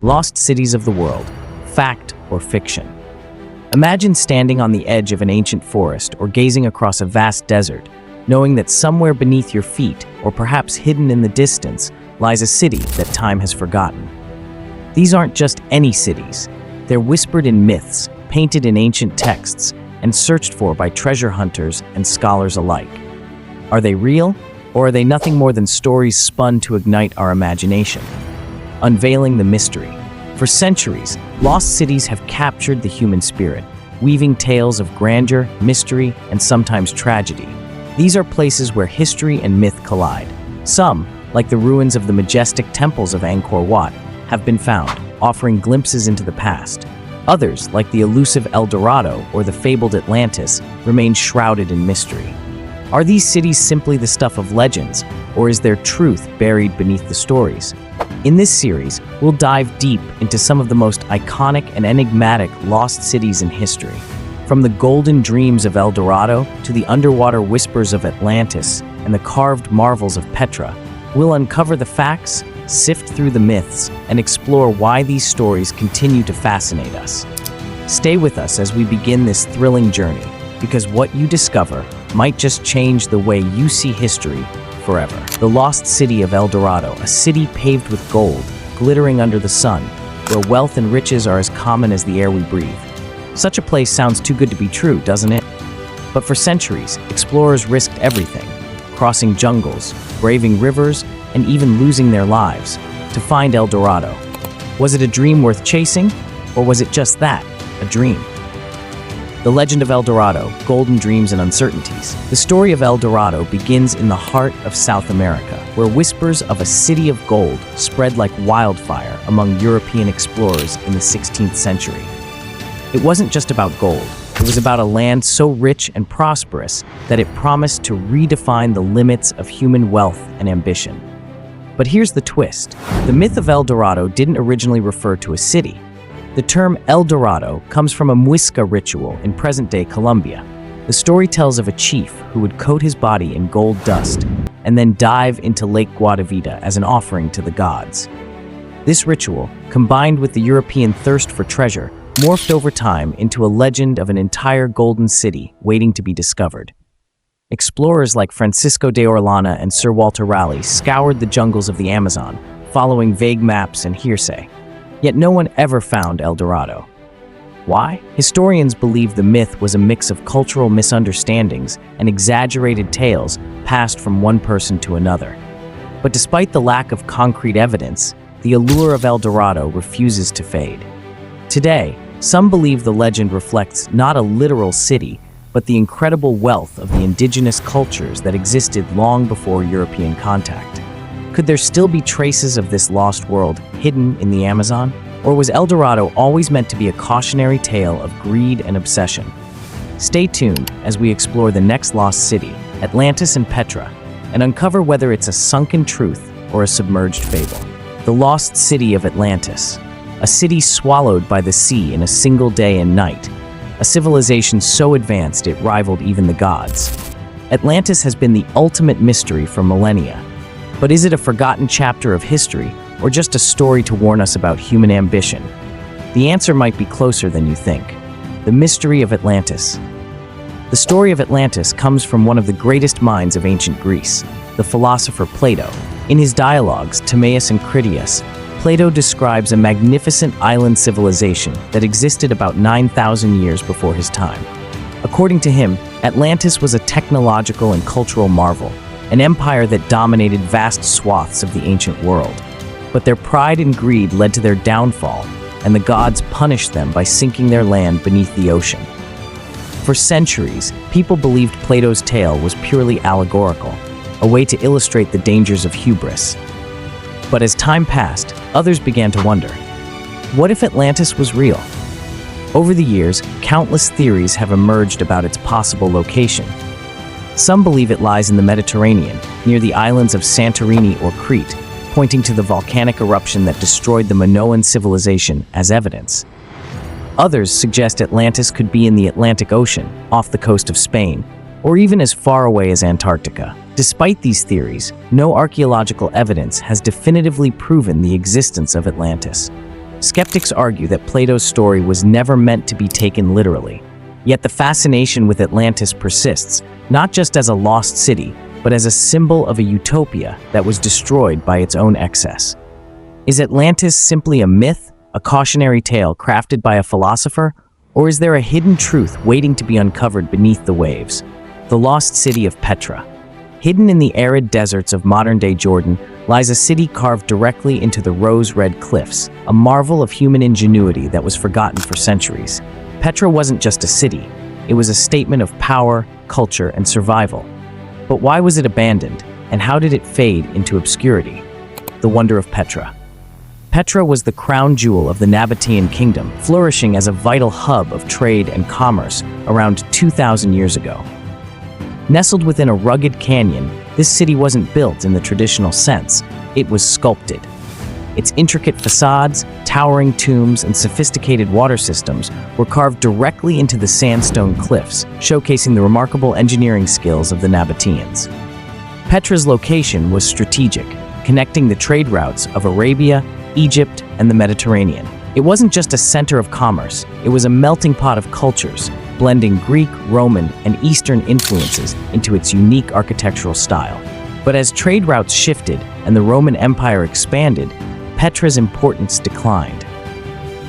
Lost cities of the world, fact or fiction. Imagine standing on the edge of an ancient forest or gazing across a vast desert, knowing that somewhere beneath your feet, or perhaps hidden in the distance, lies a city that time has forgotten. These aren't just any cities. They're whispered in myths, painted in ancient texts, and searched for by treasure hunters and scholars alike. Are they real, or are they nothing more than stories spun to ignite our imagination? Unveiling the mystery. For centuries, lost cities have captured the human spirit, weaving tales of grandeur, mystery, and sometimes tragedy. These are places where history and myth collide. Some, like the ruins of the majestic temples of Angkor Wat, have been found, offering glimpses into the past. Others, like the elusive El Dorado or the fabled Atlantis, remain shrouded in mystery. Are these cities simply the stuff of legends, or is there truth buried beneath the stories? In this series, we'll dive deep into some of the most iconic and enigmatic lost cities in history. From the golden dreams of El Dorado to the underwater whispers of Atlantis and the carved marvels of Petra, we'll uncover the facts, sift through the myths, and explore why these stories continue to fascinate us. Stay with us as we begin this thrilling journey, because what you discover might just change the way you see history forever. The lost city of El Dorado, a city paved with gold, glittering under the sun, where wealth and riches are as common as the air we breathe. Such a place sounds too good to be true, doesn't it? But for centuries, explorers risked everything, crossing jungles, braving rivers, and even losing their lives to find El Dorado. Was it a dream worth chasing, or was it just that, a dream? The legend of El Dorado, golden dreams and uncertainties. The story of El Dorado begins in the heart of South America, where whispers of a city of gold spread like wildfire among European explorers in the 16th century. It wasn't just about gold. It was about a land so rich and prosperous that it promised to redefine the limits of human wealth and ambition. But here's the twist. The myth of El Dorado didn't originally refer to a city. The term El Dorado comes from a Muisca ritual in present-day Colombia. The story tells of a chief who would coat his body in gold dust and then dive into Lake Guatavita as an offering to the gods. This ritual, combined with the European thirst for treasure, morphed over time into a legend of an entire golden city waiting to be discovered. Explorers like Francisco de Orellana and Sir Walter Raleigh scoured the jungles of the Amazon, following vague maps and hearsay. Yet no one ever found El Dorado. Why? Historians believe the myth was a mix of cultural misunderstandings and exaggerated tales passed from one person to another. But despite the lack of concrete evidence, the allure of El Dorado refuses to fade. Today, some believe the legend reflects not a literal city, but the incredible wealth of the indigenous cultures that existed long before European contact. Could there still be traces of this lost world hidden in the Amazon? Or was El Dorado always meant to be a cautionary tale of greed and obsession? Stay tuned as we explore the next lost city, Atlantis and Petra, and uncover whether it's a sunken truth or a submerged fable. The lost city of Atlantis, a city swallowed by the sea in a single day and night, a civilization so advanced it rivaled even the gods. Atlantis has been the ultimate mystery for millennia. But is it a forgotten chapter of history, or just a story to warn us about human ambition? The answer might be closer than you think. The mystery of Atlantis. The story of Atlantis comes from one of the greatest minds of ancient Greece, the philosopher Plato. In his dialogues, Timaeus and Critias, Plato describes a magnificent island civilization that existed about 9,000 years before his time. According to him, Atlantis was a technological and cultural marvel, an empire that dominated vast swaths of the ancient world. But their pride and greed led to their downfall, and the gods punished them by sinking their land beneath the ocean. For centuries, people believed Plato's tale was purely allegorical, a way to illustrate the dangers of hubris. But as time passed, others began to wonder, what if Atlantis was real? Over the years, countless theories have emerged about its possible location. Some believe it lies in the Mediterranean, near the islands of Santorini or Crete, pointing to the volcanic eruption that destroyed the Minoan civilization as evidence. Others suggest Atlantis could be in the Atlantic Ocean, off the coast of Spain, or even as far away as Antarctica. Despite these theories, no archaeological evidence has definitively proven the existence of Atlantis. Skeptics argue that Plato's story was never meant to be taken literally. Yet the fascination with Atlantis persists, not just as a lost city, but as a symbol of a utopia that was destroyed by its own excess. Is Atlantis simply a myth, a cautionary tale crafted by a philosopher, or is there a hidden truth waiting to be uncovered beneath the waves? The lost city of Petra. Hidden in the arid deserts of modern-day Jordan lies a city carved directly into the rose-red cliffs, a marvel of human ingenuity that was forgotten for centuries. Petra wasn't just a city, it was a statement of power, culture, and survival. But why was it abandoned, and how did it fade into obscurity? The wonder of Petra. Petra was the crown jewel of the Nabatean kingdom, flourishing as a vital hub of trade and commerce around 2,000 years ago. Nestled within a rugged canyon, this city wasn't built in the traditional sense, it was sculpted. Its intricate facades, towering tombs, and sophisticated water systems were carved directly into the sandstone cliffs, showcasing the remarkable engineering skills of the Nabateans. Petra's location was strategic, connecting the trade routes of Arabia, Egypt, and the Mediterranean. It wasn't just a center of commerce, it was a melting pot of cultures, blending Greek, Roman, and Eastern influences into its unique architectural style. But as trade routes shifted and the Roman Empire expanded, Petra's importance declined.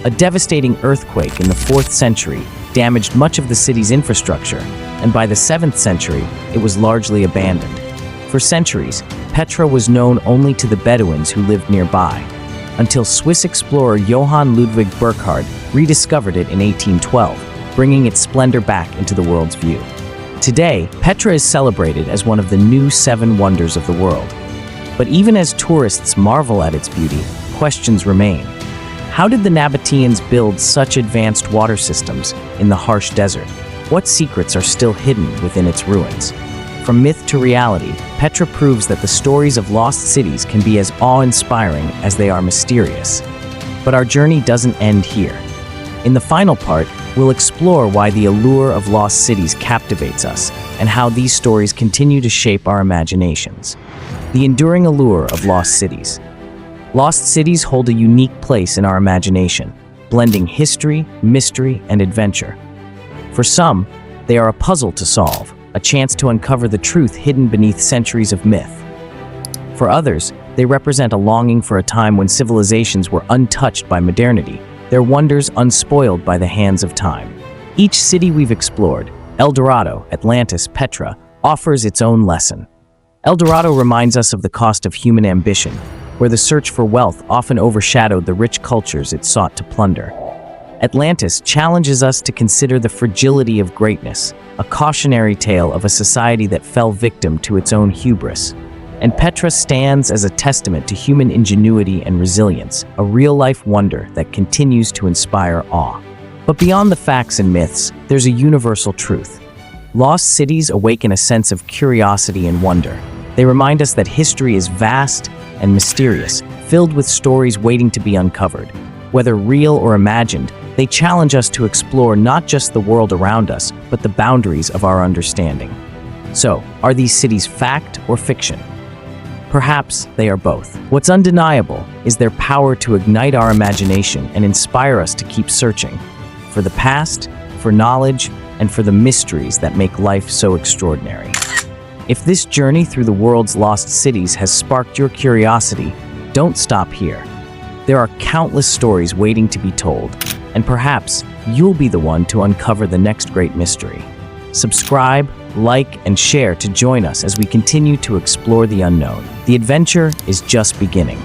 A devastating earthquake in the 4th century damaged much of the city's infrastructure, and by the 7th century, it was largely abandoned. For centuries, Petra was known only to the Bedouins who lived nearby, until Swiss explorer Johann Ludwig Burckhardt rediscovered it in 1812, bringing its splendor back into the world's view. Today, Petra is celebrated as one of the new 7 wonders of the world. But even as tourists marvel at its beauty, questions remain. How did the Nabateans build such advanced water systems in the harsh desert? What secrets are still hidden within its ruins? From myth to reality, Petra proves that the stories of lost cities can be as awe-inspiring as they are mysterious. But our journey doesn't end here. In the final part, we'll explore why the allure of lost cities captivates us and how these stories continue to shape our imaginations. The enduring allure of lost cities. Lost cities hold a unique place in our imagination, blending history, mystery, and adventure. For some, they are a puzzle to solve, a chance to uncover the truth hidden beneath centuries of myth. For others, they represent a longing for a time when civilizations were untouched by modernity, their wonders unspoiled by the hands of time. Each city we've explored, El Dorado, Atlantis, Petra, offers its own lesson. El Dorado reminds us of the cost of human ambition, where the search for wealth often overshadowed the rich cultures it sought to plunder. Atlantis challenges us to consider the fragility of greatness, a cautionary tale of a society that fell victim to its own hubris. And Petra stands as a testament to human ingenuity and resilience, a real-life wonder that continues to inspire awe. But beyond the facts and myths, there's a universal truth. Lost cities awaken a sense of curiosity and wonder. They remind us that history is vast and mysterious, filled with stories waiting to be uncovered. Whether real or imagined, they challenge us to explore not just the world around us, but the boundaries of our understanding. So, are these cities fact or fiction? Perhaps they are both. What's undeniable is their power to ignite our imagination and inspire us to keep searching for the past, for knowledge, and for the mysteries that make life so extraordinary. If this journey through the world's lost cities has sparked your curiosity, don't stop here. There are countless stories waiting to be told, and perhaps you'll be the one to uncover the next great mystery. Subscribe, like, and share to join us as we continue to explore the unknown. The adventure is just beginning.